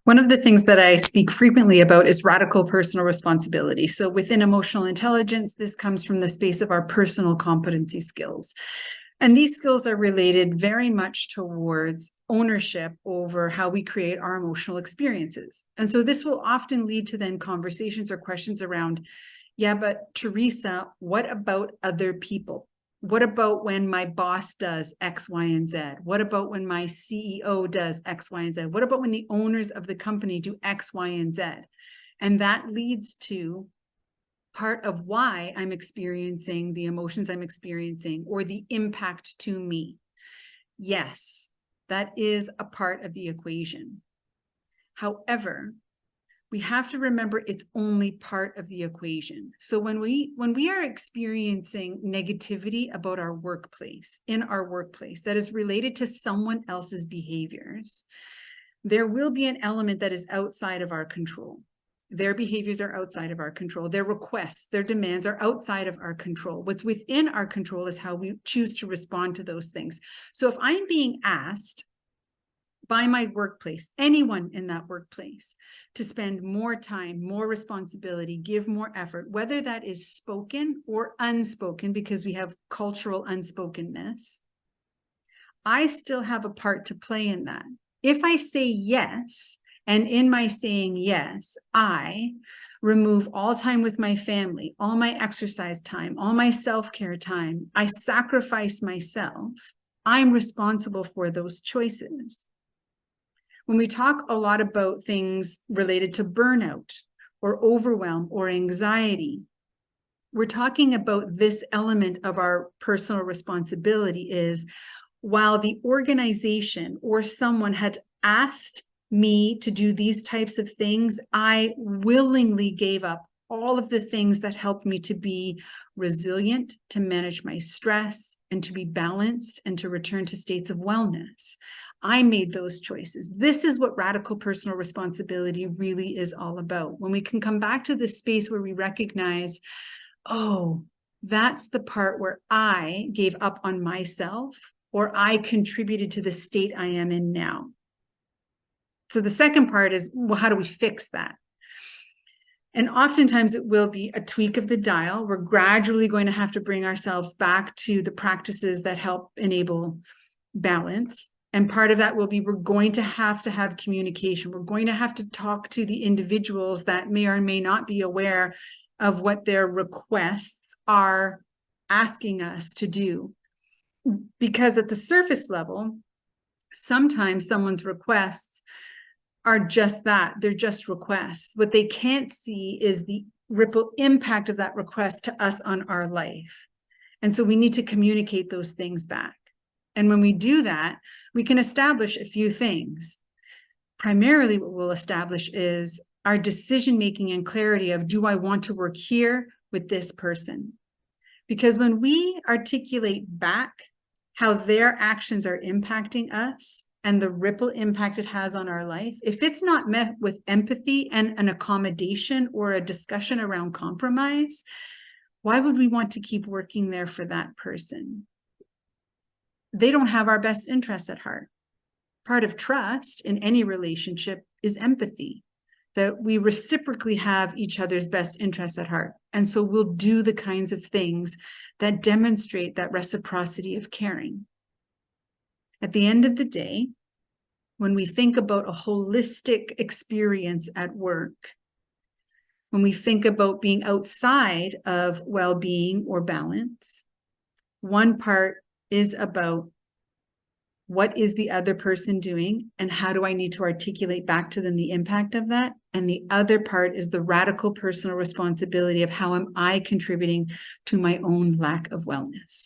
One of the things that I speak frequently about is radical personal responsibility. So within emotional intelligence, this comes from the space of our personal competency skills. And these skills are related very much towards ownership over how we create our emotional experiences. And so this will often lead to then conversations or questions around, yeah, but Teresa, what about other people? What about when my boss does X, Y, and Z? What about when my CEO does X, Y, and Z? What about when the owners of the company do X, Y, and Z? And that leads to part of why I'm experiencing the emotions I'm experiencing or the impact to me. Yes, that is a part of the equation. However, we have to remember it's only part of the equation. So when we are experiencing negativity about our workplace, in our workplace, that is related to someone else's behaviors, there will be an element that is outside of our control. Their behaviors are outside of our control. Their requests, their demands are outside of our control. What's within our control is how we choose to respond to those things. So if I'm being asked by my workplace, anyone in that workplace, to spend more time, more responsibility, give more effort, whether that is spoken or unspoken, because we have cultural unspokenness, I still have a part to play in that. If I say yes, and in my saying yes, I remove all time with my family, all my exercise time, all my self-care time, I sacrifice myself, I'm responsible for those choices. When we talk a lot about things related to burnout or overwhelm or anxiety, we're talking about this element of our personal responsibility is while the organization or someone had asked me to do these types of things, I willingly gave up all of the things that helped me to be resilient, to manage my stress, and to be balanced, and to return to states of wellness. I made those choices. This is what radical personal responsibility really is all about. When we can come back to this space where we recognize, oh, that's the part where I gave up on myself or I contributed to the state I am in now. So the second part is, well, how do we fix that? And oftentimes it will be a tweak of the dial. We're gradually going to have to bring ourselves back to the practices that help enable balance. And part of that will be, we're going to have communication. We're going to have to talk to the individuals that may or may not be aware of what their requests are asking us to do. Because at the surface level, sometimes someone's requests are just that. They're just requests. What they can't see is the ripple impact of that request to us on our life. And so we need to communicate those things back. And when we do that, we can establish a few things. Primarily, what we'll establish is our decision-making and clarity of, do I want to work here with this person? Because when we articulate back how their actions are impacting us and the ripple impact it has on our life, if it's not met with empathy and an accommodation or a discussion around compromise, why would we want to keep working there for that person? They don't have our best interests at heart. Part of trust in any relationship is empathy, that we reciprocally have each other's best interests at heart. And so we'll do the kinds of things that demonstrate that reciprocity of caring. At the end of the day, when we think about a holistic experience at work, when we think about being outside of well-being or balance, one part is about what is the other person doing and how do I need to articulate back to them the impact of that? And the other part is the radical personal responsibility of how am I contributing to my own lack of wellness.